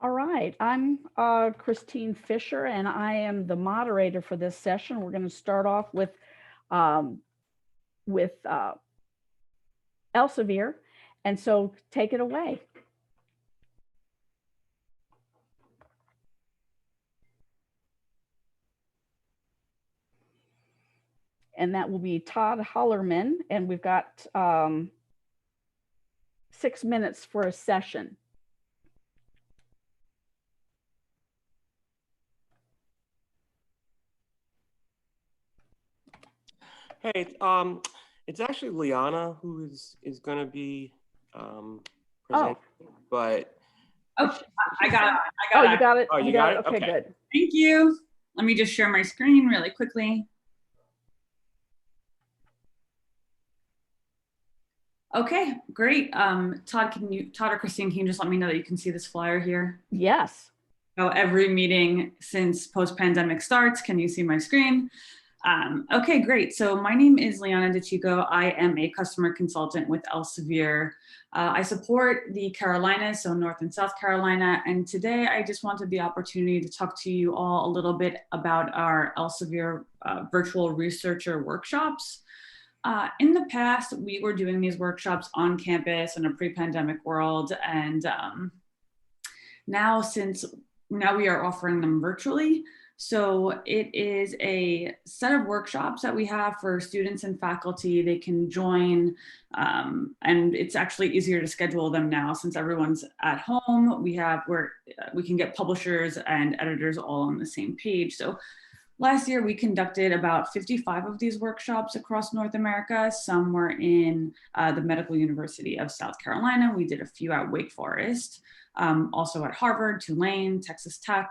All right, I'm Christine Fisher, and I am the moderator for this session. We're going to start off um, with Elsevier, and so take it away. And that will be Todd Hollerman, and we've got 6 minutes for a session. Hey, it's actually Liana who is going to be presenting, but oh, I got it. Oh, you got it. Oh, you got it. Okay, good. Thank you. Let me just share my screen really quickly. Okay, great. Todd or Christine, can you just let me know that you can see this flyer here? Yes. So every meeting since post-pandemic starts, can you see my screen? Okay, great. So my name is Liana DeChico. I am a customer consultant with Elsevier. I support the Carolinas, so North and South Carolina. And today I just wanted the opportunity to talk to you all a little bit about our Elsevier virtual researcher workshops. In the past, we were doing these workshops on campus in a pre-pandemic world. And now we are offering them virtually. So it is a set of workshops that we have for students and faculty. They can join, and it's actually easier to schedule them now since everyone's at home. We can get publishers and editors all on the same page. So last year, we conducted about 55 of these workshops across North America. Some were in the Medical University of South Carolina. We did a few at Wake Forest, also at Harvard, Tulane, Texas Tech.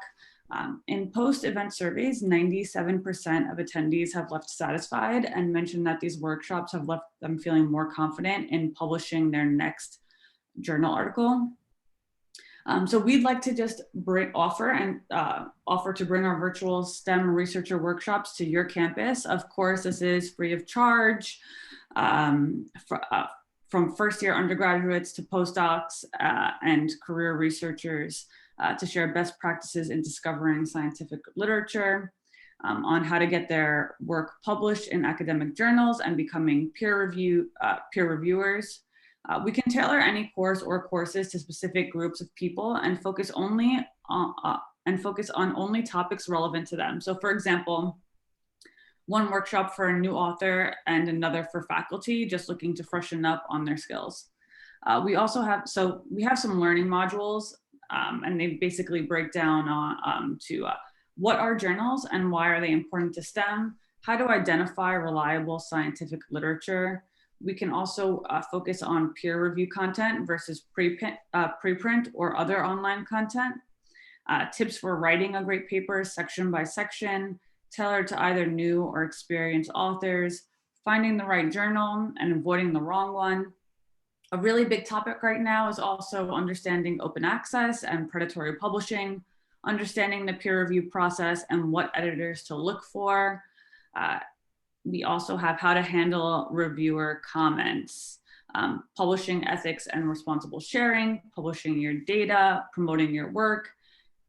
In post-event surveys, 97% of attendees have left satisfied and mentioned that these workshops have left them feeling more confident in publishing their next journal article. So we'd like to just offer to bring our virtual STEM researcher workshops to your campus. Of course, this is free of charge from first year undergraduates to postdocs and career researchers to share best practices in discovering scientific literature, on how to get their work published in academic journals and becoming peer reviewers. We can tailor any course or courses to specific groups of people and focus on only topics relevant to them. So for example, one workshop for a new author and another for faculty just looking to freshen up on their skills. We have some learning modules, and they basically break down to what are journals and why are they important to STEM, how to identify reliable scientific literature. We can also focus on peer review content versus preprint or other online content, tips for writing a great paper section by section, tailored to either new or experienced authors, finding the right journal and avoiding the wrong one. A really big topic right now is also understanding open access and predatory publishing, understanding the peer review process and what editors to look for. We also have how to handle reviewer comments, publishing ethics and responsible sharing, publishing your data, promoting your work,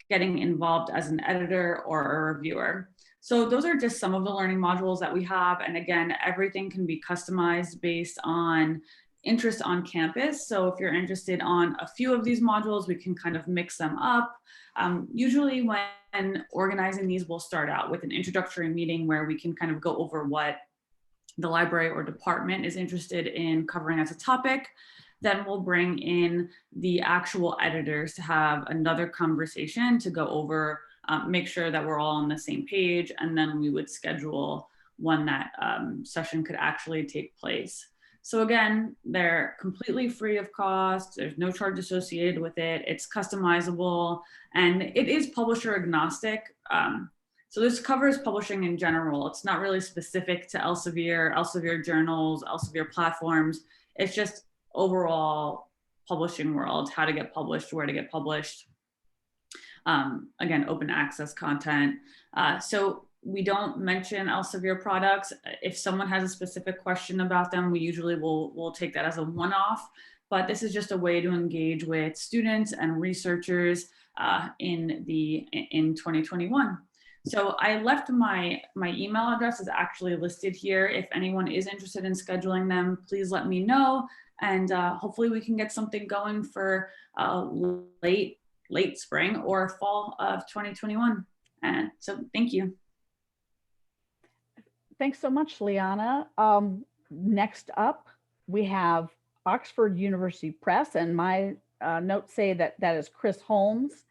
getting involved as an editor or a reviewer. So those are just some of the learning modules that we have. And again, everything can be customized based on interest on campus. So if you're interested on a few of these modules, we can kind of mix them up. Usually when organizing these, we'll start out with an introductory meeting where we can kind of go over what the library or department is interested in covering as a topic. Then we'll bring in the actual editors to have another conversation to go over, make sure that we're all on the same page, and then we would schedule when that session could actually take place. So again, they're completely free of cost. There's no charge associated with it. It's customizable and it is publisher agnostic. So this covers publishing in general. It's not really specific to Elsevier, Elsevier journals, Elsevier platforms. It's just overall publishing world, how to get published, where to get published. Again, open access content. So we don't mention Elsevier products. If someone has a specific question about them, we usually will take that as a one-off. but this is just a way to engage with students and researchers in 2021. So I left my email address is actually listed here. If anyone is interested in scheduling them, please let me know. And hopefully we can get something going for late spring or fall of 2021. And so thank you. Thanks so much, Liana. Next up, we have Oxford University Press, and my notes say that is Chris Holmes.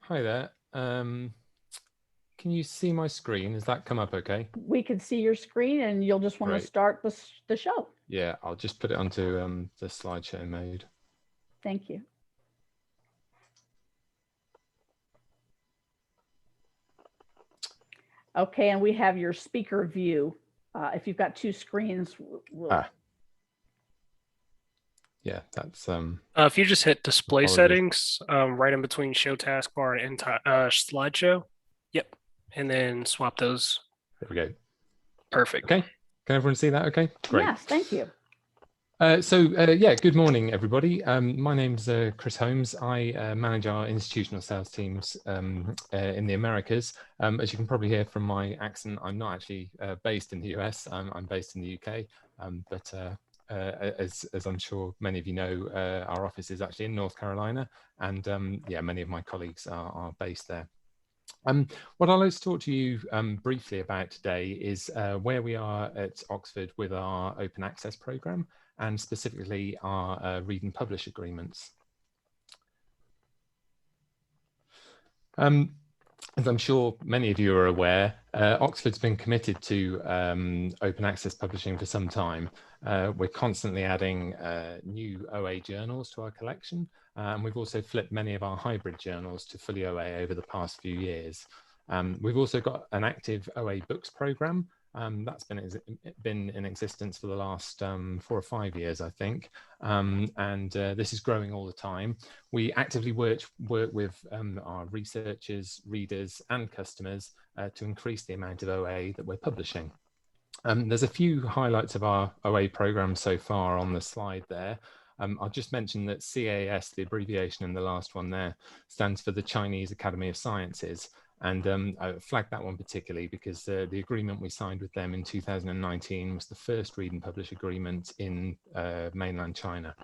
Hi there. Can you see my screen? Has that come up okay? We can see your screen, and you'll just want to start the show. Yeah, I'll just put it onto the slideshow mode. Thank you. Okay, and we have your speaker view. If you've got two screens, yeah, that's if you just hit display settings right in between show taskbar and slideshow, yep, and then swap those. There we go. Perfect. Okay, can everyone see that? Okay, great. Yes, thank you. Yeah, good morning, everybody. My name's Chris Holmes. I manage our institutional sales teams in the Americas. As you can probably hear from my accent, I'm not actually based in the US. I'm based in the UK, but as I'm sure many of you know, our office is actually in North Carolina, and yeah, many of my colleagues are based there. What I'd like to talk to you briefly about today is where we are at Oxford with our open access program, and specifically our read and publish agreements. As I'm sure many of you are aware, Oxford's been committed to open access publishing for some time. We're constantly adding new OA journals to our collection, and we've also flipped many of our hybrid journals to fully OA over the past few years. We've also got an active OA books program that's been in existence for the last 4 or 5 years, I think, and this is growing all the time. We actively work with our researchers, readers, and customers to increase the amount of OA that we're publishing. There's a few highlights of our OA program so far on the slide there. I'll just mention that CAS, the abbreviation in the last one there, stands for the Chinese Academy of Sciences. And I flagged that one particularly because the agreement we signed with them in 2019 was the first read and publish agreement in mainland China.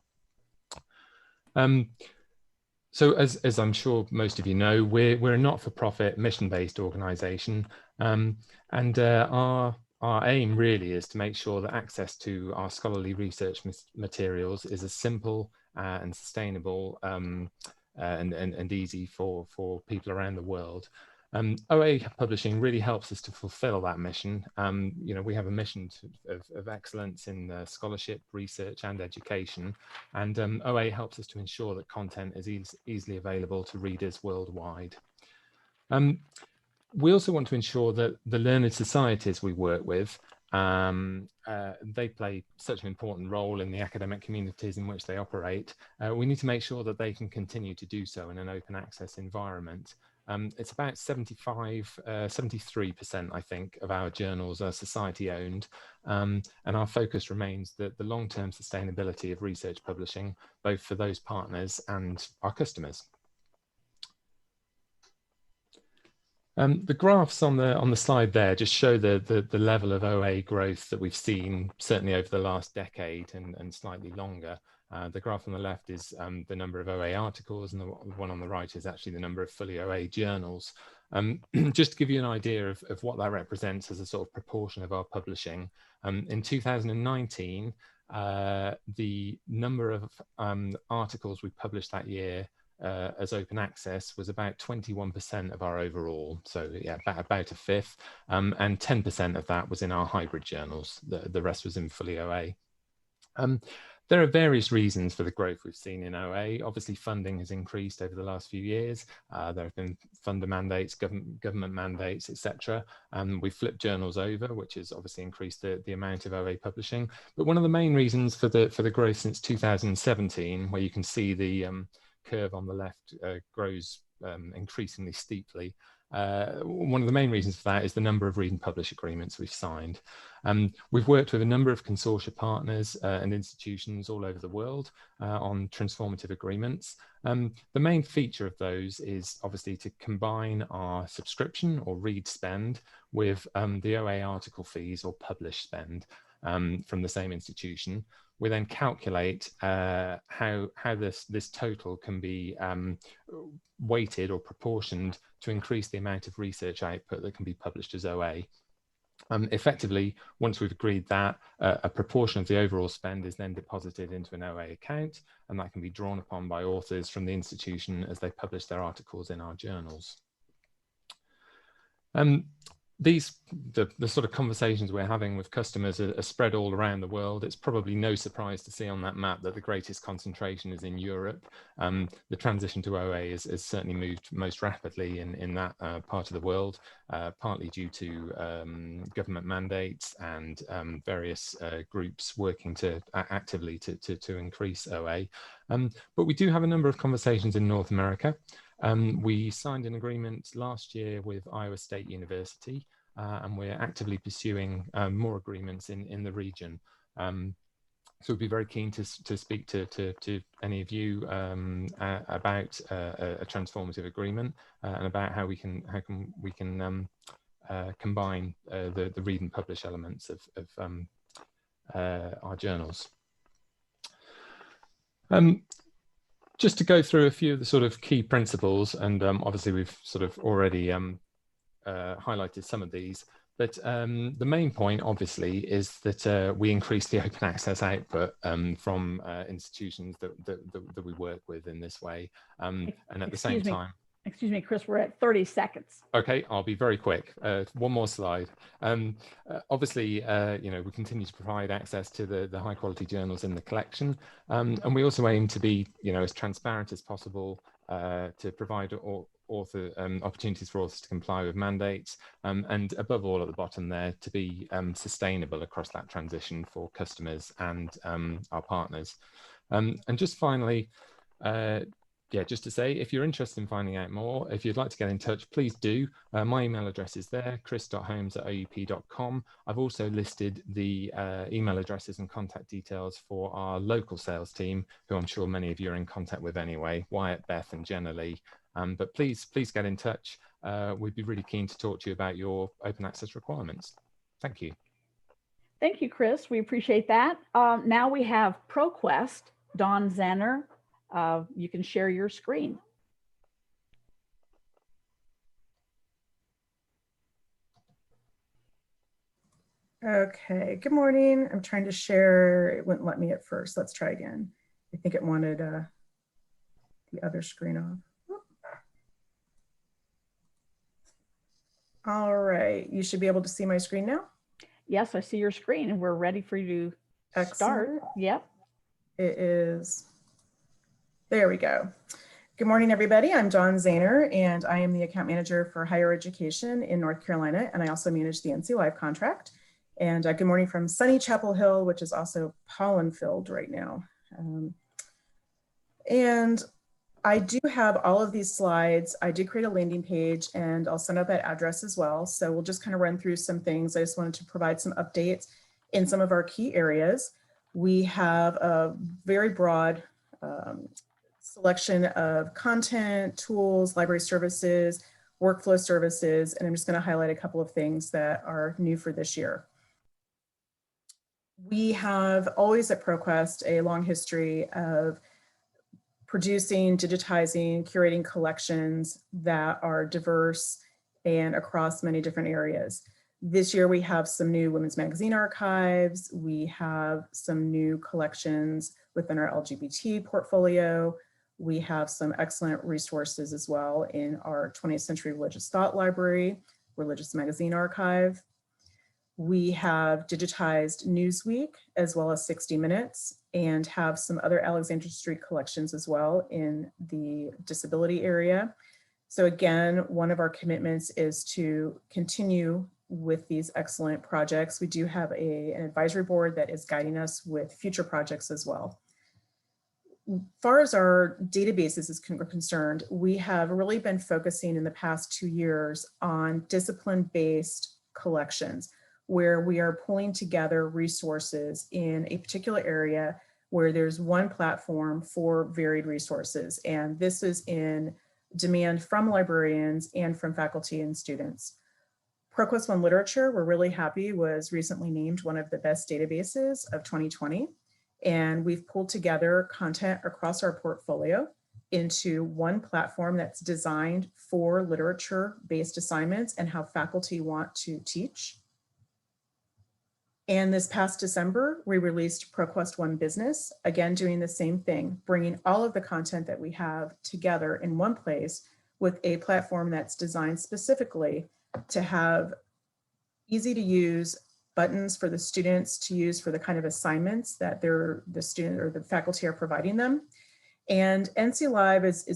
So as I'm sure most of you know, we're a not-for-profit mission-based organisation, and our aim really is to make sure that access to our scholarly research materials is as simple and sustainable and easy for people around the world. OA publishing really helps us to fulfill that mission. You know, we have a mission of excellence in scholarship, research, and education, and OA helps us to ensure that content is easily available to readers worldwide. We also want to ensure that the learned societies we work with, they play such an important role in the academic communities in which they operate. We need to make sure that they can continue to do so in an open access environment. It's about 73%, I think, of our journals are society owned, and our focus remains the long-term sustainability of research publishing, both for those partners and our customers. The graphs on the slide there just show the level of OA growth that we've seen certainly over the last decade and slightly longer. The graph on the left is the number of OA articles, and the one on the right is actually the number of fully OA journals. Just to give you an idea of what that represents as a sort of proportion of our publishing, in 2019, the number of articles we published that year as open access was about 21% of our overall. So yeah, about a fifth, and 10% of that was in our hybrid journals. The rest was in fully OA. There are various reasons for the growth we've seen in OA. Obviously, funding has increased over the last few years. There have been funder mandates, government mandates, etc. We've flipped journals over, which has obviously increased the amount of OA publishing. But one of the main reasons for the growth since 2017, where you can see the curve on the left grows increasingly steeply. One of the main reasons for that is the number of read and publish agreements we've signed. We've worked with a number of consortia partners and institutions all over the world on transformative agreements. The main feature of those is obviously to combine our subscription or read spend with the OA article fees or publish spend from the same institution. We then calculate how this total can be weighted or proportioned to increase the amount of research output that can be published as OA. Effectively, once we've agreed that, a proportion of the overall spend is then deposited into an OA account, and that can be drawn upon by authors from the institution as they publish their articles in our journals. The sort of conversations we're having with customers are spread all around the world. It's probably no surprise to see on that map that the greatest concentration is in Europe. The transition to OA has certainly moved most rapidly in that part of the world, partly due to government mandates and various groups working actively to increase OA. But we do have a number of conversations in North America. We signed an agreement last year with Iowa State University, and we're actively pursuing more agreements in the region. So we'd be very keen to speak to any of you about a transformative agreement and about how we can combine the read and publish elements of our journals. Just to go through a few of the sort of key principles, and obviously we've sort of already highlighted some of these, but the main point obviously is that we increase the open access output from institutions that we work with in this way, and at the same time. Excuse me, Chris, we're at 30 seconds. Okay, I'll be very quick. One more slide. Obviously, we continue to provide access to the high quality journals in the collection. And we also aim to be, as transparent as possible to provide opportunities for authors to comply with mandates. And above all, at the bottom there, to be sustainable across that transition for customers and our partners. And just finally, just to say, if you're interested in finding out more, if you'd like to get in touch, please do. My email address is there, chris.holmes@oup.com. I've also listed the email addresses and contact details for our local sales team, who I'm sure many of you are in contact with anyway, Wyatt, Beth, and Jenna Lee. But please get in touch. We'd be really keen to talk to you about your open access requirements. Thank you. Thank you, Chris. We appreciate that. Now we have ProQuest, Dawn Zenner. You can share your screen. Okay, good morning. I'm trying to share. It wouldn't let me at first. Let's try again. I think it wanted the other screen off. All right, you should be able to see my screen now. Yes, I see your screen and we're ready for you to start. Yep. It is. There we go. Good morning, everybody. I'm Dawn Zenner, and I am the account manager for higher education in North Carolina, and I also manage the NC Live contract. And good morning from sunny Chapel Hill, which is also pollen-filled right now. And I do have all of these slides. I did create a landing page, and I'll send out that address as well. So we'll just kind of run through some things. I just wanted to provide some updates in some of our key areas. We have a very broad selection of content, tools, library services, workflow services, and I'm just going to highlight a couple of things that are new for this year. We have always at ProQuest a long history of producing, digitizing, curating collections that are diverse and across many different areas. This year we have some new women's magazine archives. We have some new collections within our LGBT portfolio. We have some excellent resources as well in our 20th Century Religious Thought Library, Religious Magazine Archive. We have digitized Newsweek as well as 60 Minutes, and have some other Alexandria Street collections as well in the disability area. So again, one of our commitments is to continue with these excellent projects. We do have an advisory board that is guiding us with future projects as well. As far as our databases is concerned, we have really been focusing in the past 2 years on discipline-based collections, where we are pulling together resources in a particular area where there's one platform for varied resources. And this is in demand from librarians and from faculty and students. ProQuest One Literature, we're really happy, was recently named one of the best databases of 2020. And we've pulled together content across our portfolio into one platform that's designed for literature-based assignments and how faculty want to teach. And this past December, we released ProQuest One Business, again, doing the same thing, bringing all of the content that we have together in one place with a platform that's designed specifically to have easy to use buttons for the students to use for the kind of assignments that the student or the faculty are providing them. And NC Live is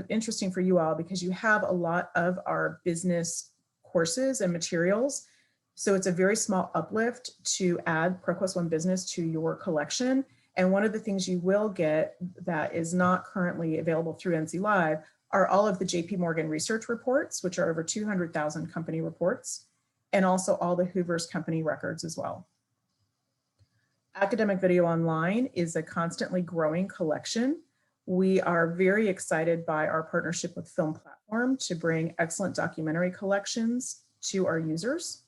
interesting for you all because you have a lot of our business courses and materials. So it's a very small uplift to add ProQuest One Business to your collection. And one of the things you will get that is not currently available through NC Live are all of the JP Morgan research reports, which are over 200,000 company reports, and also all the Hoover's company records as well. Academic Video Online is a constantly growing collection. We are very excited by our partnership with Film Platform to bring excellent documentary collections to our users.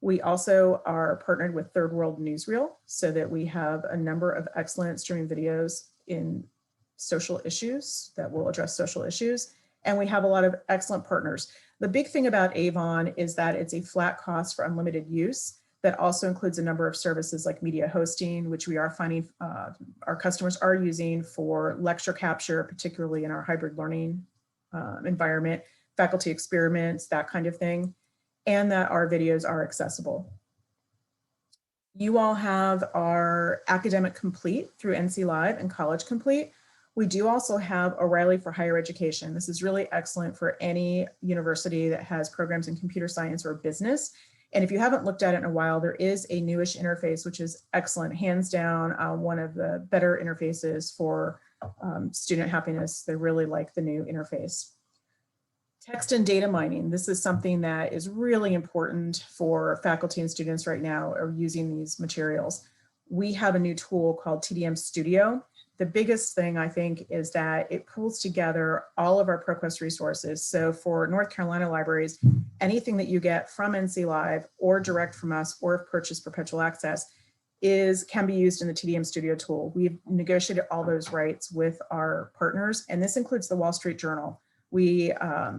We also are partnered with Third World Newsreel so that we have a number of excellent streaming videos in social issues that will address social issues. And we have a lot of excellent partners. The big thing about Avon is that it's a flat cost for unlimited use that also includes a number of services like media hosting, which we are finding our customers are using for lecture capture, particularly in our hybrid learning environment, faculty experiments, that kind of thing, and that our videos are accessible. You all have our Academic Complete through NC Live and College Complete. We do also have O'Reilly for Higher Education. This is really excellent for any university that has programs in computer science or business. And if you haven't looked at it in a while, there is a newish interface, which is excellent, hands down, one of the better interfaces for student happiness. They really like the new interface. Text and data mining. This is something that is really important for faculty and students right now are using these materials. We have a new tool called Tdm Studio. The biggest thing I think is that it pulls together all of our ProQuest resources. So for North Carolina libraries, anything that you get from NC Live or direct from us or if purchased perpetual access can be used in the Tdm Studio tool. We've negotiated all those rights with our partners, and this includes the Wall Street Journal. We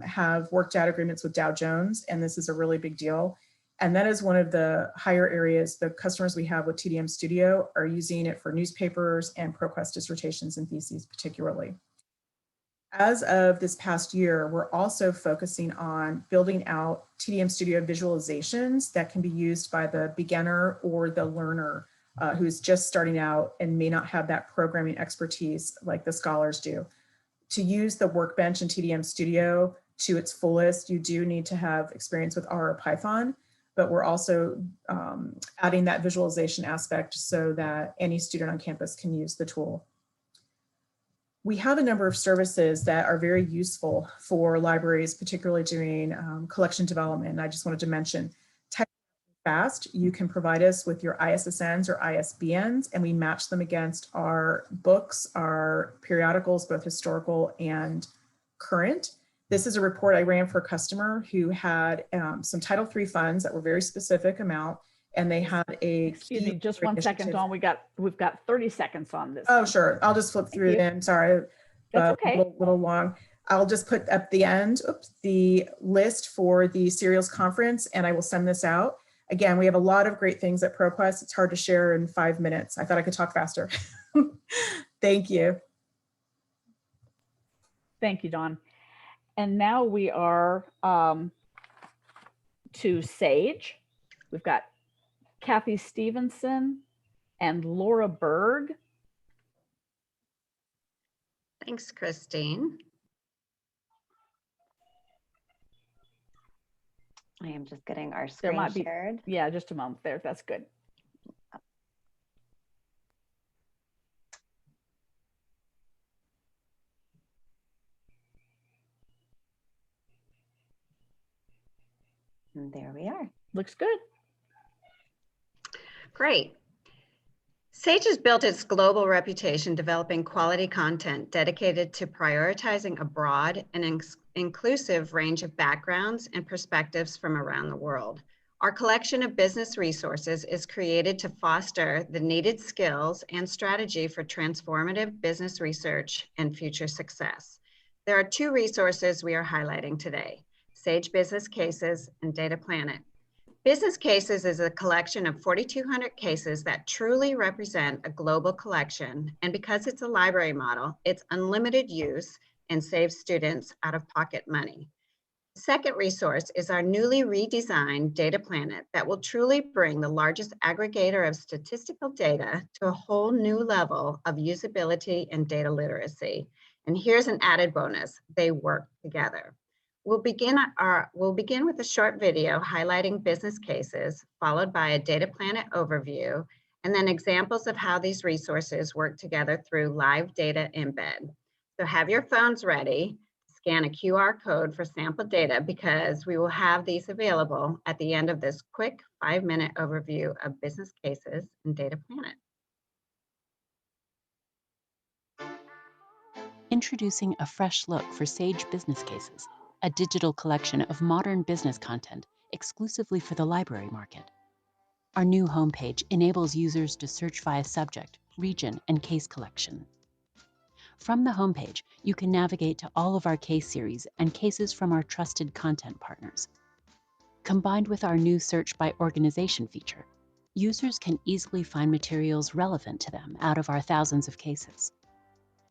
have worked out agreements with Dow Jones, and this is a really big deal. And that is one of the higher areas. The customers we have with Tdm Studio are using it for newspapers and ProQuest dissertations and theses particularly. As of this past year, we're also focusing on building out Tdm Studio visualizations that can be used by the beginner or the learner who's just starting out and may not have that programming expertise like the scholars do. To use the workbench in Tdm Studio to its fullest, you do need to have experience with R or Python, but we're also adding that visualization aspect so that any student on campus can use the tool. We have a number of services that are very useful for libraries, particularly doing collection development. I just wanted to mention Fast, you can provide us with your ISSNs or ISBNs, and we match them against our books, our periodicals, both historical and current. This is a report I ran for a customer who had some Title III funds that were very specific amount, and they had a— Excuse me, just 1 second, Dawn. We've got 30 seconds on this. Oh, sure. I'll just flip through them. Sorry, that's okay. A little long. I'll just put at the end the list for the Serials Conference, and I will send this out. Again, we have a lot of great things at ProQuest. It's hard to share in 5 minutes. I thought I could talk faster. Thank you. Thank you, Dawn. And now we are to Sage. We've got Kathy Stevenson, and Laura Berg. Thanks, Christine. I am just getting our There screen might be, shared. yeah, just a moment there. That's good. And there we are. Looks good. Great. Sage has built its global reputation developing quality content dedicated to prioritizing a broad and inclusive range of backgrounds and perspectives from around the world. Our collection of business resources is created to foster the needed skills and strategy for transformative business research and future success. There are two resources we are highlighting today: Sage Business Cases and Data Planet. Business Cases is a collection of 4,200 cases that truly represent a global collection. And because it's a library model, it's unlimited use and saves students out-of-pocket money. The second resource is our newly redesigned Data Planet that will truly bring the largest aggregator of statistical data to a whole new level of usability and data literacy. And here's an added bonus: they work together. We'll begin with a short video highlighting business cases, followed by a Data Planet overview, and then examples of how these resources work together through live data embed. So have your phones ready, scan a QR code for sample data, because we will have these available at the end of this quick 5-minute overview of business cases and Data Planet. Introducing a fresh look for Sage Business Cases, a digital collection of modern business content exclusively for the library market. Our new homepage enables users to search by subject, region, and case collection. From the homepage, you can navigate to all of our case series and cases from our trusted content partners. Combined with our new search by organization feature, users can easily find materials relevant to them out of our thousands of cases.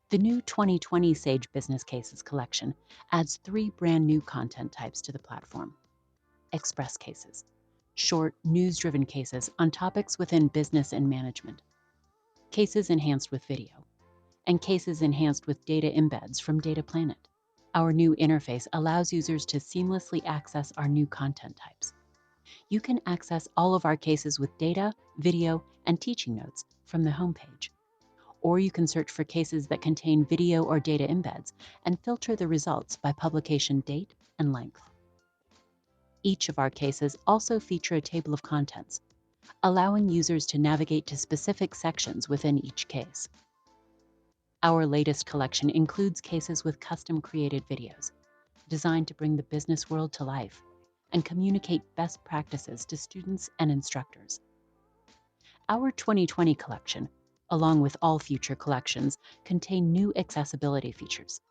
The new 2020 Sage Business Cases collection adds 3 brand new content types to the platform: Express Cases, short, news-driven cases on topics within business and management; cases enhanced with video; and cases enhanced with data embeds from Data Planet. Our new interface allows users to seamlessly access our new content types. You can access all of our cases with data, video, and teaching notes from the homepage. Or you can search for cases that contain video or data embeds and filter the results by publication date and length. Each of our cases also feature a table of contents, allowing users to navigate to specific sections within each case. Our latest collection includes cases with custom-created videos, designed to bring the business world to life and communicate best practices to students and instructors. Our 2020 collection, along with all future collections, contain new accessibility features.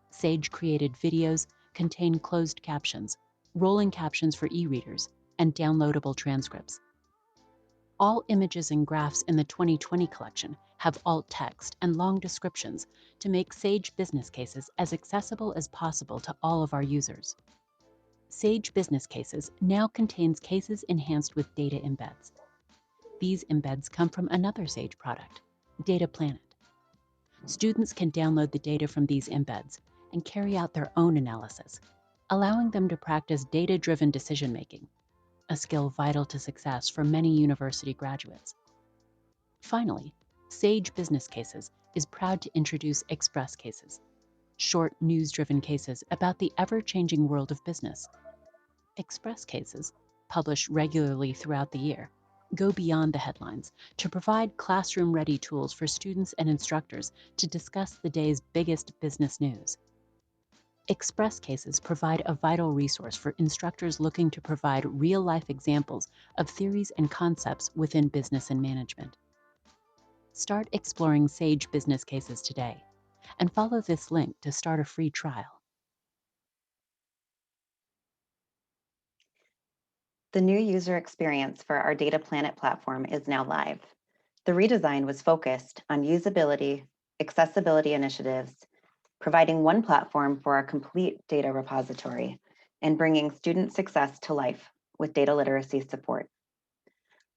Sage-created videos contain closed captions, rolling captions for e-readers, and downloadable transcripts. All images and graphs in the 2020 collection have alt text and long descriptions to make Sage Business Cases as accessible as possible to all of our users. Sage Business Cases now contains cases enhanced with data embeds. These embeds come from another Sage product, Data Planet. Students can download the data from these embeds and carry out their own analysis, allowing them to practice data-driven decision-making, a skill vital to success for many university graduates. Finally, Sage Business Cases is proud to introduce Express Cases, short, news-driven cases about the ever-changing world of business. Express Cases, published regularly throughout the year, go beyond the headlines to provide classroom-ready tools for students and instructors to discuss the day's biggest business news. Express Cases provide a vital resource for instructors looking to provide real-life examples of theories and concepts within business and management. Start exploring Sage Business Cases today, and follow this link to start a free trial. The new user experience for our Data Planet platform is now live. The redesign was focused on usability, accessibility initiatives, providing one platform for our complete data repository, and bringing student success to life with data literacy support.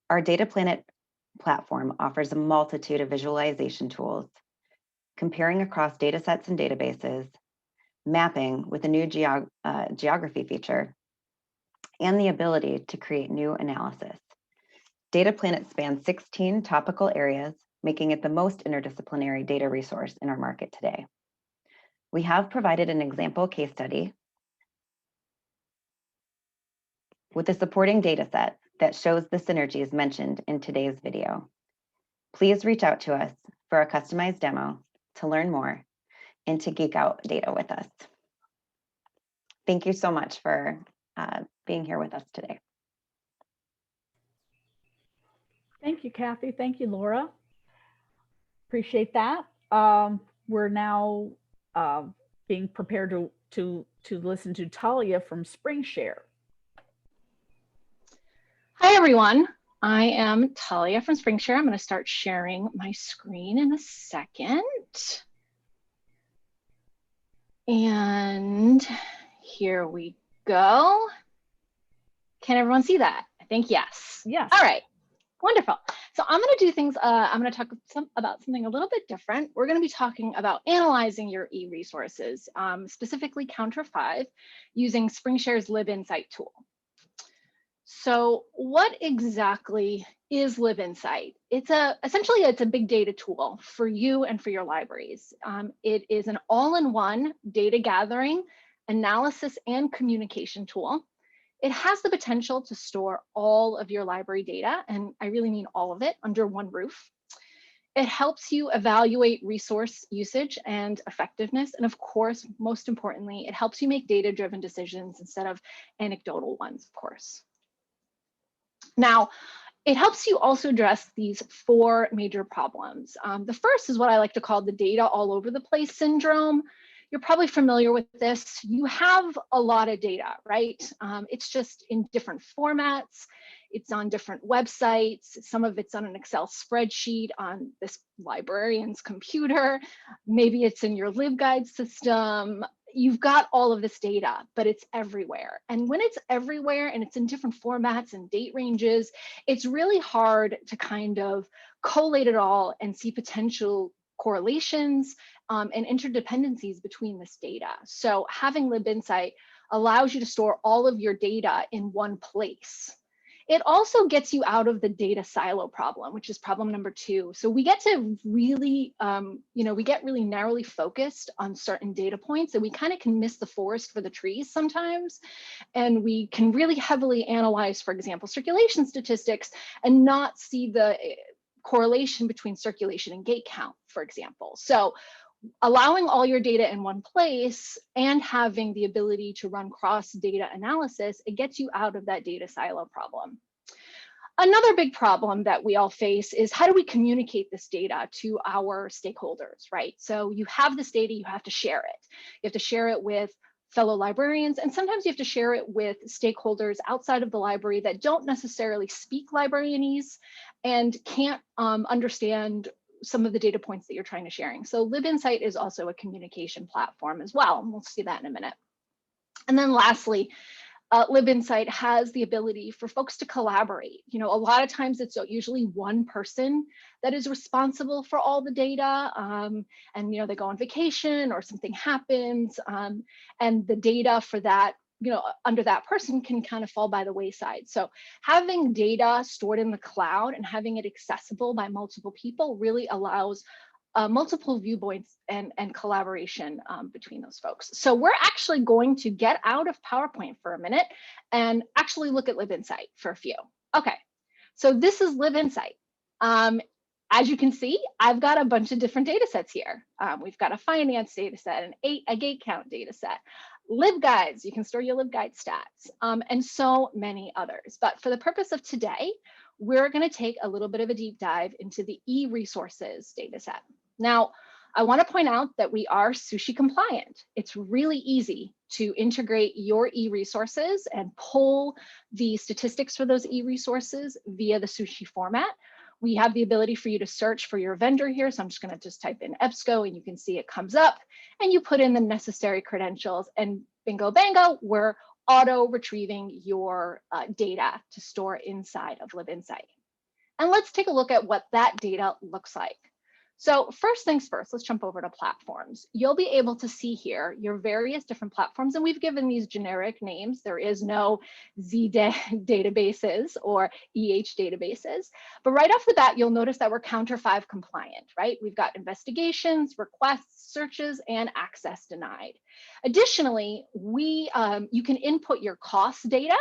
Our Data Planet platform offers a multitude of visualization tools, comparing across data sets and databases, mapping with a new geography feature, and the ability to create new analysis. Data Planet spans 16 topical areas, making it the most interdisciplinary data resource in our market today. We have provided an example case study with a supporting data set that shows the synergies mentioned in today's video. Please reach out to us for a customized demo to learn more and to geek out data with us. Thank you so much for being here with us today. Thank you, Kathy. Thank you, Laura. Appreciate that. We're now being prepared to listen to Talia from Springhare. Hi, everyone. I am Talia from Springhare. I'm going to start sharing my screen in a second. And here we go. Can everyone see that? I think yes. Yes. All right. Wonderful. So I'm going to do things, I'm going to talk about something a little bit different. We're going to be talking about analyzing your e-resources, specifically Counter 5, using Springshare's LibInsight tool. So what exactly is LibInsight? Essentially, it's a big data tool for you and for your libraries. It is an all-in-one data gathering, analysis, and communication tool. It has the potential to store all of your library data, and I really mean all of it, under one roof. It helps you evaluate resource usage and effectiveness. And of course, most importantly, it helps you make data-driven decisions instead of anecdotal ones, of course. Now, it helps you also address these 4 major problems. The first is what I like to call the data all over the place syndrome. You're probably familiar with this. You have a lot of data, right? It's just in different formats. It's on different websites. Some of it's on an Excel spreadsheet on this librarian's computer. Maybe it's in your LibGuide system. You've got all of this data, but it's everywhere. And when it's everywhere and it's in different formats and date ranges, it's really hard to kind of collate it all and see potential correlations and interdependencies between this data. So having LibInsight allows you to store all of your data in one place. It also gets you out of the data silo problem, which is problem number 2. So we get to really, we get really narrowly focused on certain data points, and we kind of can miss the forest for the trees sometimes. And we can really heavily analyze, for example, circulation statistics and not see the correlation between circulation and gate count, for example. So allowing all your data in one place and having the ability to run cross data analysis, it gets you out of that data silo problem. Another big problem that we all face is how do we communicate this data to our stakeholders, right? So you have this data, you have to share it. You have to share it with fellow librarians, and sometimes you have to share it with stakeholders outside of the library that don't necessarily speak librarianese and can't understand some of the data points that you're trying to sharing. So LibInsight is also a communication platform as well, and we'll see that in a minute. And then lastly, LibInsight has the ability for folks to collaborate. You know, a lot of times it's usually one person that is responsible for all the data, and you know, they go on vacation or something happens, and the data for that, you know, under that person can kind of fall by the wayside. So having data stored in the cloud and having it accessible by multiple people really allows multiple viewpoints and collaboration between those folks. So we're actually going to get out of PowerPoint for a minute and actually look at LibInsight for a few. Okay, so this is LibInsight. As you can see, I've got a bunch of different data sets here. We've got a finance data set, a gate count data set, LibGuides, you can store your LibGuide stats, and so many others. But for the purpose of today, we're going to take a little bit of a deep dive into the e-resources data set. Now, I want to point out that we are SUSHI compliant. It's really easy to integrate your e-resources and pull the statistics for those e-resources via the SUSHI format. We have the ability for you to search for your vendor here. So I'm just going to just type in EBSCO and you can see it comes up, and you put in the necessary credentials and bingo bango, we're auto retrieving your data to store inside of LibInsight. And let's take a look at what that data looks like. So first things first, let's jump over to platforms. You'll be able to see here your various different platforms, and we've given these generic names. There is no databases or databases. But right off the bat, you'll notice that we're Counter 5 compliant, right? We've got investigations, requests, searches, and access denied. Additionally, you can input your cost data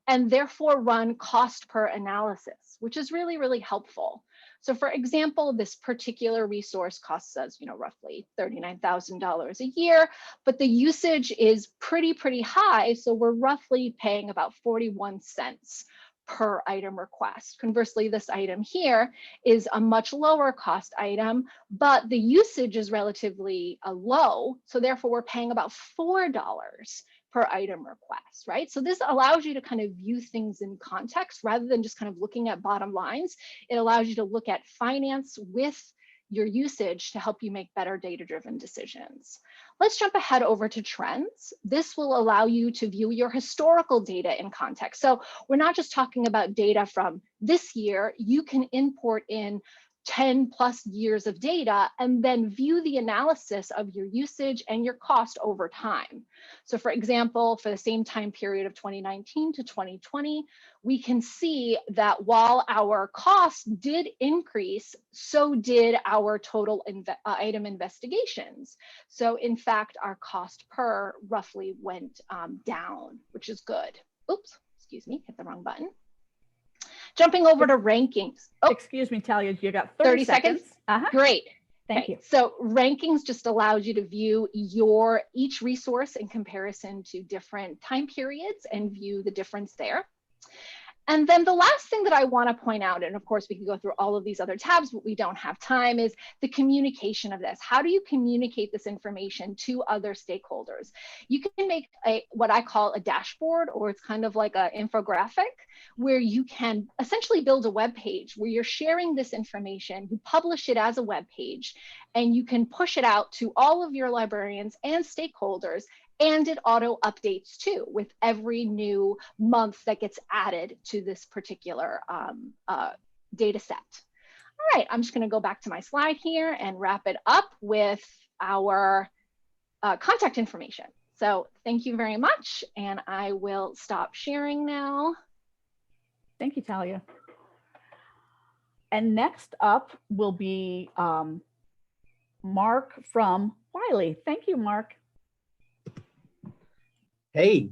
and therefore run cost per analysis, which is really, really helpful. So for example, this particular resource costs us, roughly $39,000 a year, but the usage is pretty high. So we're roughly paying about 41 cents per item request. Conversely, this item here is a much lower cost item, but the usage is relatively low. So therefore we're paying about $4 per item request, right? So this allows you to kind of view things in context rather than just kind of looking at bottom lines. It allows you to look at finance with your usage to help you make better data-driven decisions. Let's jump ahead over to trends. This will allow you to view your historical data in context. So we're not just talking about data from this year. You can import in 10 plus years of data and then view the analysis of your usage and your cost over time. So for example, for the same time period of 2019 to 2020, we can see that while our costs did increase, so did our total item investigations. So in fact, our cost per roughly went down, which is good. Oops, excuse me, hit the wrong button. Jumping over to rankings. Oh, excuse me, Talia, you got 30 seconds. Great. Thank you. So rankings just allows you to view each resource in comparison to different time periods and view the difference there. And then the last thing that I want to point out, and of course we can go through all of these other tabs, but we don't have time, is the communication of this. How do you communicate this information to other stakeholders? You can make what I call a dashboard, or it's kind of like an infographic, where you can essentially build a web page where you're sharing this information, you publish it as a web page, and you can push it out to all of your librarians and stakeholders. And it auto updates too with every new month that gets added to this particular data set. All right, I'm just going to go back to my slide here and wrap it up with our contact information. So thank you very much. And I will stop sharing now. Thank you, Talia. And next up will be Mark from Wiley. Thank you, Mark. Hey,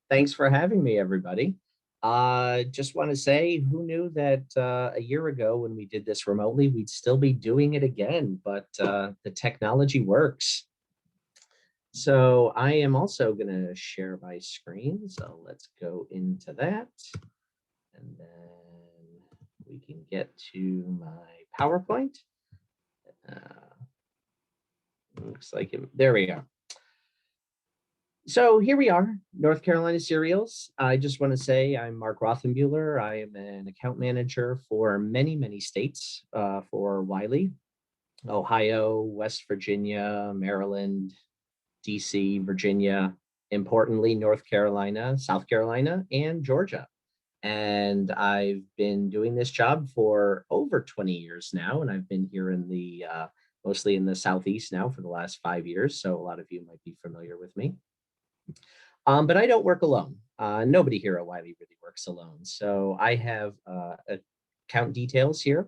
thanks for having me, everybody. Just want to say, who knew that a year ago when we did this remotely, we'd still be doing it again, but the technology works. So I am also going to share my screen. So let's go into that. And then we can get to my PowerPoint. Looks like there we go. So here we are, North Carolina Cereals. I just want to say I'm Mark Rothenbueller. I am an account manager for many states for Wiley, Ohio, West Virginia, Maryland, DC, Virginia, importantly, North Carolina, South Carolina, and Georgia. And I've been doing this job for over 20 years now, and I've been here in the mostly in the Southeast now for the last 5 years. So a lot of you might be familiar with me. But I don't work alone. Nobody here at Wiley really works alone. So I have account details here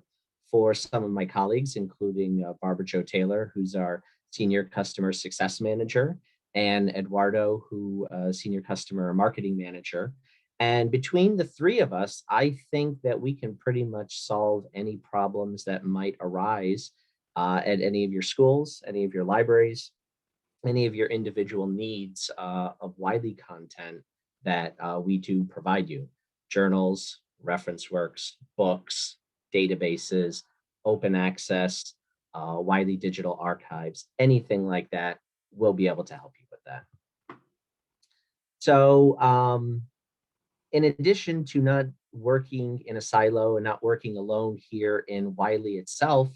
for some of my colleagues, including Barbara Jo Taylor, who's our Senior Customer Success Manager, and Eduardo, who Senior Customer Marketing Manager. And between the three of us, I think that we can pretty much solve any problems that might arise at any of your schools, any of your libraries, any of your individual needs of Wiley content that we do provide you. Journals, reference works, books, databases, open access, Wiley digital archives, anything like that, we'll be able to help you with that. So in addition to not working in a silo and not working alone here in Wiley itself,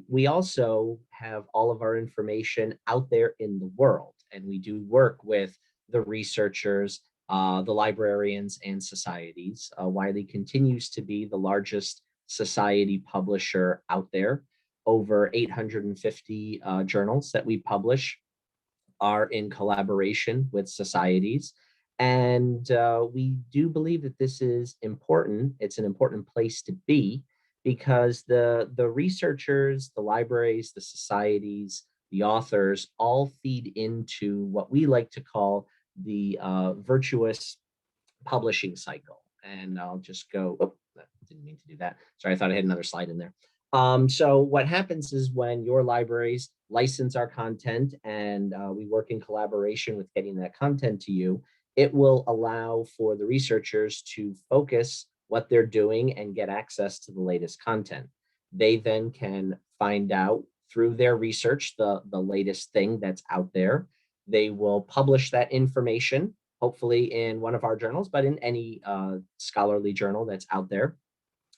we also have all of our information out there in the world, and we do work with the researchers, the librarians, and societies. Wiley continues to be the largest society publisher out there. Over 850 journals that we publish are in collaboration with societies. And we do believe that this is important. It's an important place to be because the researchers, the libraries, the societies, the authors all feed into what we like to call the virtuous publishing cycle. And I'll just go, oh, I didn't mean to do that. Sorry, I thought I had another slide in there. So what happens is when your libraries license our content and we work in collaboration with getting that content to you, it will allow for the researchers to focus what they're doing and get access to the latest content. They then can find out through their research the latest thing that's out there. They will publish that information, hopefully in one of our journals, but in any scholarly journal that's out there.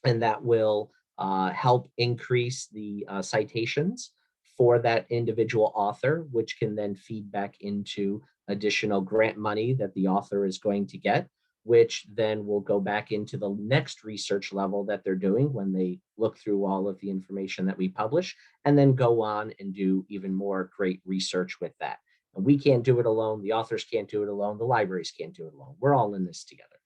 And that will help increase the citations for that individual author, which can then feed back into additional grant money that the author is going to get, which then will go back into the next research level that they're doing when they look through all of the information that we publish, and then go on and do even more great research with that. And we can't do it alone. The authors can't do it alone. The libraries can't do it alone. We're all in this together.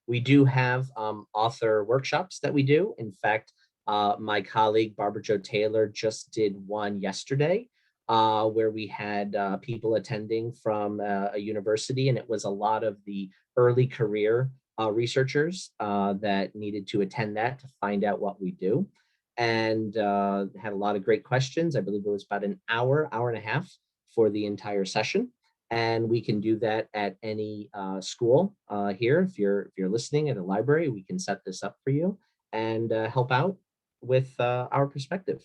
We do have author workshops that we do. In fact, my colleague, Barbara Jo Taylor, just did one yesterday where we had people attending from a university, and it was a lot of the early career researchers that needed to attend that to find out what we do, and had a lot of great questions. I believe it was about an hour and a half for the entire session. And we can do that at any school here. If you're listening at a library, we can set this up for you and help out with our perspective.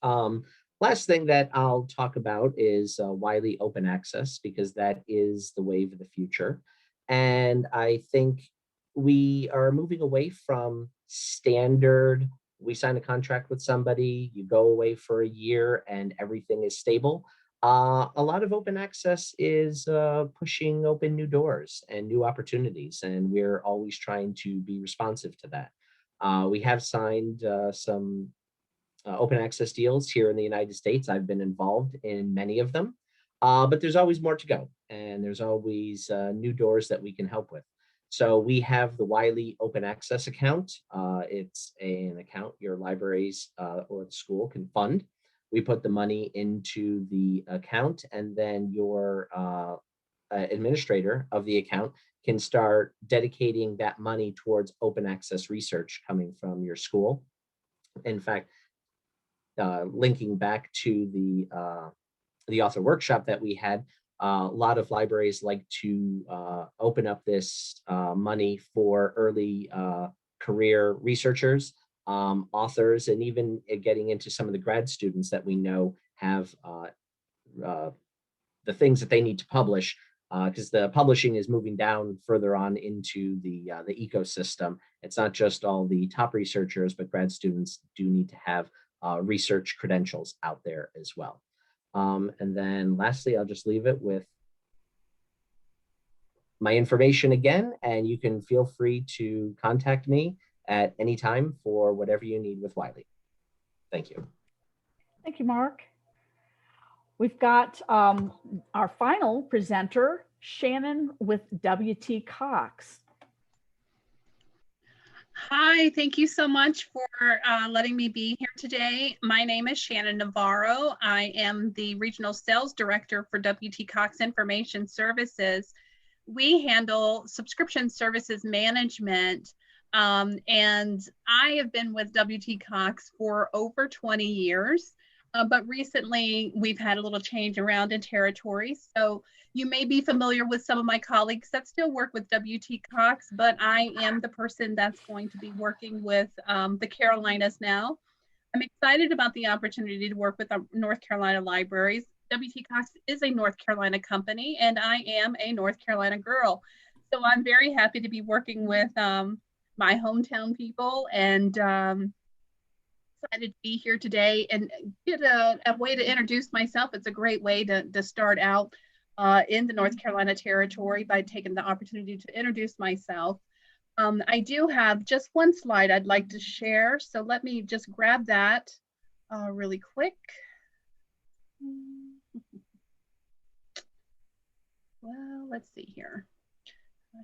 Last thing that I'll talk about is Wiley Open Access, because that is the wave of the future. And I think we are moving away from standard, we sign a contract with somebody, you go away for a year and everything is stable. A lot of open access is pushing open new doors and new opportunities, and we're always trying to be responsive to that. We have signed some open access deals here in the United States. I've been involved in many of them, but there's always more to go, and there's always new doors that we can help with. So we have the Wiley Open Access account. It's an account your libraries or the school can fund. We put the money into the account, and then your administrator of the account can start dedicating that money towards open access research coming from your school. In fact, linking back to the author workshop that we had, a lot of libraries like to open up this money for early career researchers, authors, and even getting into some of the grad students that we know have the things that they need to publish, because the publishing is moving down further on into the ecosystem. It's not just all the top researchers, but grad students do need to have research credentials out there as well. And then lastly, I'll just leave it with my information again, and you can feel free to contact me at any time for whatever you need with Wiley. Thank you. Thank you, Mark. We've got our final presenter, Shannon with WT Cox. Hi, thank you so much for letting me be here today. My name is Shannon Navarro. I am the Regional Sales Director for WT Cox Information Services. We handle subscription services management, and I have been with WT Cox for over 20 years, but recently we've had a little change around in territory. So you may be familiar with some of my colleagues that still work with WT Cox, but I am the person that's going to be working with the Carolinas now. I'm excited about the opportunity to work with our North Carolina libraries. WT Cox is a North Carolina company, and I am a North Carolina girl. So I'm very happy to be working with my hometown people, and excited to be here today and get a way to introduce myself. It's a great way to start out in the North Carolina territory by taking the opportunity to introduce myself. I do have just one slide I'd like to share. So let me just grab that really quick. Well, let's see here.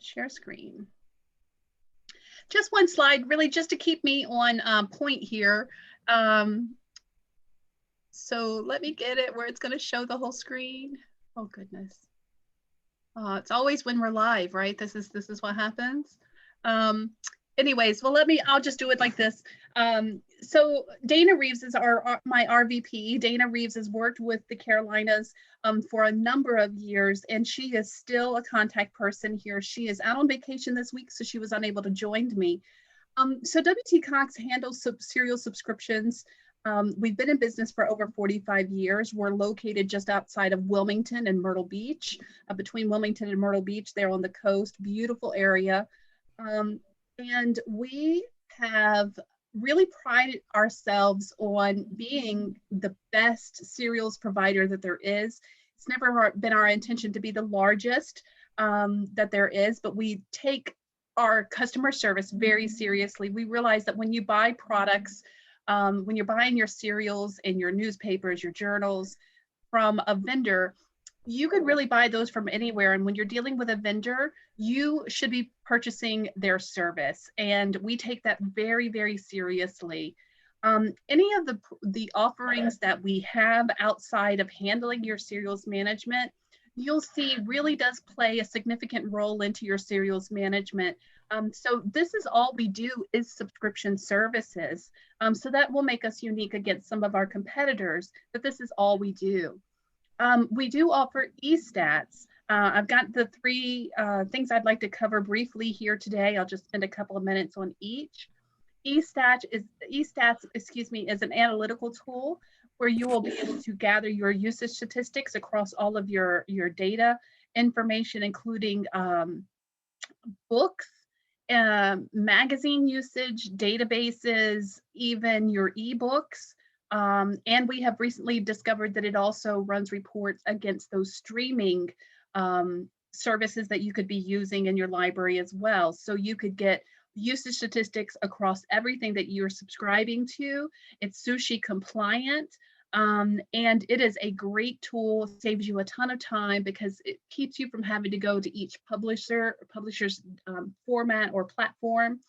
Share screen. Just one slide, really, just to keep me on point here. So let me get it where it's going to show the whole screen. Oh goodness. It's always when we're live, right? This is what happens. Anyways, well, I'll just do it like this. So Dana Reeves is my RVP. Dana Reeves has worked with the Carolinas for a number of years, and she is still a contact person here. She is out on vacation this week, so she was unable to join me. So WT Cox handles serial subscriptions. We've been in business for over 45 years. We're located just outside of Wilmington and Myrtle Beach, between Wilmington and Myrtle Beach. They're on the coast, beautiful area. And we have really prided ourselves on being the best serials provider that there is. It's never been our intention to be the largest that there is, but we take our customer service very seriously. We realize that when you buy products, when you're buying your serials and your newspapers, your journals from a vendor, you could really buy those from anywhere. And when you're dealing with a vendor, you should be purchasing their service. And we take that very, very seriously. Any of the offerings that we have outside of handling your serials management, you'll see really does play a significant role into your serials management. So this is all we do is subscription services. So that will make us unique against some of our competitors, but this is all we do. We do offer eStats. I've got the three things I'd like to cover briefly here today. I'll just spend a couple of minutes on each. eStats is an analytical tool where you will be able to gather your usage statistics across all of your data information, including books, magazine usage, databases, even your ebooks. And we have recently discovered that it also runs reports against those streaming services that you could be using in your library as well. So you could get usage statistics across everything that you're subscribing to. It's Sushi compliant. And it is a great tool, saves you a ton of time because it keeps you from having to go to each publisher's format or platform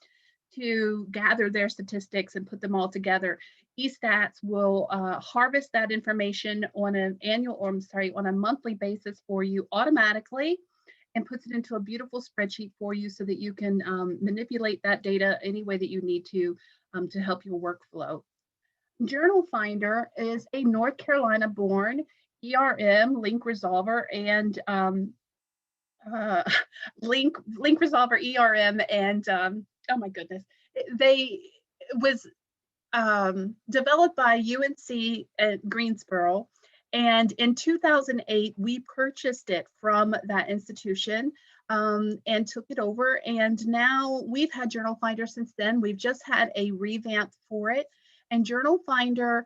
to gather their statistics and put them all together. eStats will harvest that information on a monthly basis for you automatically and puts it into a beautiful spreadsheet for you so that you can manipulate that data any way that you need to help your workflow. Journal Finder is a North Carolina born ERM link resolver and link resolver ERM and oh my goodness, was developed by UNC at Greensboro, and in 2008 we purchased it from that institution and took it over, and now we've had Journal Finder since then. We've just had a revamp for it, and Journal Finder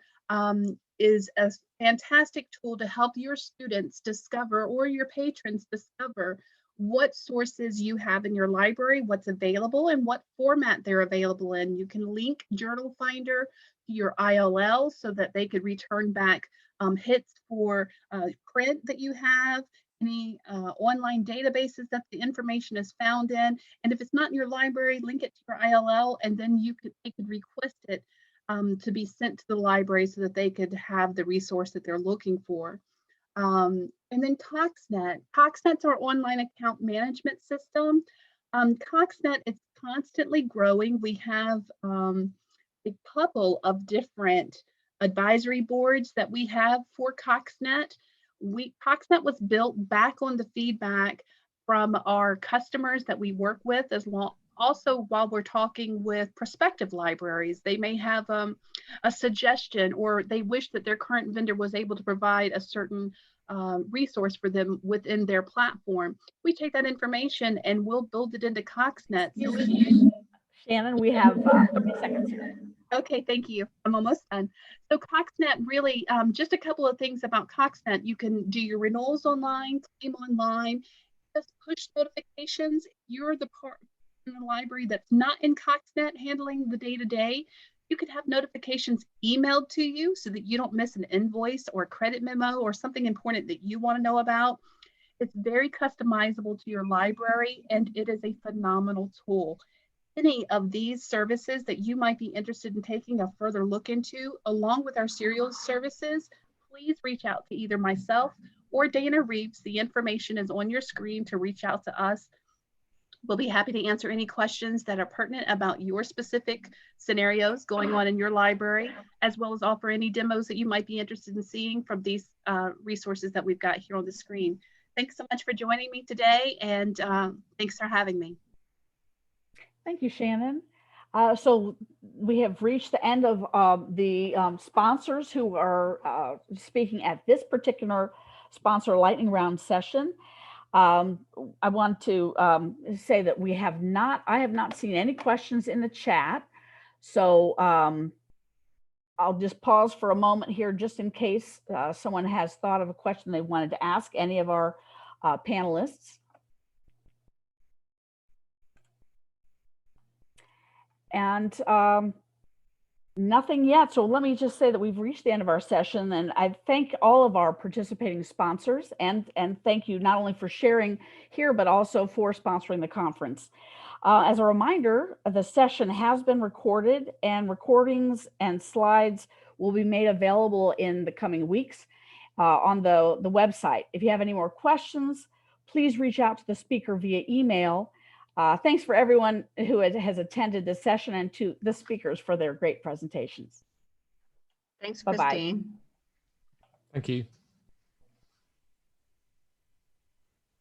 is a fantastic tool to help your students discover, or your patrons discover, what sources you have in your library, what's available, and what format they're available in. You can link Journal Finder to your ILL so that they could return back hits for print that you have, any online databases that the information is found in. And if it's not in your library, link it to your ILL, and then they could request it to be sent to the library so that they could have the resource that they're looking for. And then CoxNet. CoxNet's our online account management system. CoxNet is constantly growing. We have a couple of different advisory boards that we have for CoxNet. CoxNet was built back on the feedback from our customers that we work with, also while we're talking with prospective libraries. They may have a suggestion, or they wish that their current vendor was able to provide a certain resource for them within their platform. We take that information and we'll build it into CoxNet. Shannon, we have 30 seconds here. Okay, thank you. I'm almost done. So CoxNet really, just a couple of things about CoxNet. You can do your renewals online, claim online, just push notifications. You're the in the library that's not in CoxNet handling the day-to-day, you could have notifications emailed to you so that you don't miss an invoice or a credit memo or something important that you want to know about. It's very customizable to your library, and it is a phenomenal tool. Any of these services that you might be interested in taking a further look into, along with our serials services, please reach out to either myself or Dana Reeves. The information is on your screen to reach out to us. We'll be happy to answer any questions that are pertinent about your specific scenarios going on in your library, as well as offer any demos that you might be interested in seeing from these resources that we've got here on the screen. Thanks so much for joining me today, and thanks for having me. Thank you, Shannon. So we have reached the end of the sponsors who are speaking at this particular sponsor lightning round session. I want to say that I have not seen any questions in the chat. So I'll just pause for a moment here just in case someone has thought of a question they wanted to ask any of our panelists. And nothing yet. So let me just say that we've reached the end of our session, and I thank all of our participating sponsors, and thank you not only for sharing here, but also for sponsoring the conference. As a reminder, the session has been recorded, and recordings and slides will be made available in the coming weeks on the website. If you have any more questions, please reach out to the speaker via email. Thanks for everyone who has attended this session, and to the speakers for their great presentations. Thanks, Bye-bye. Christine. Thank you.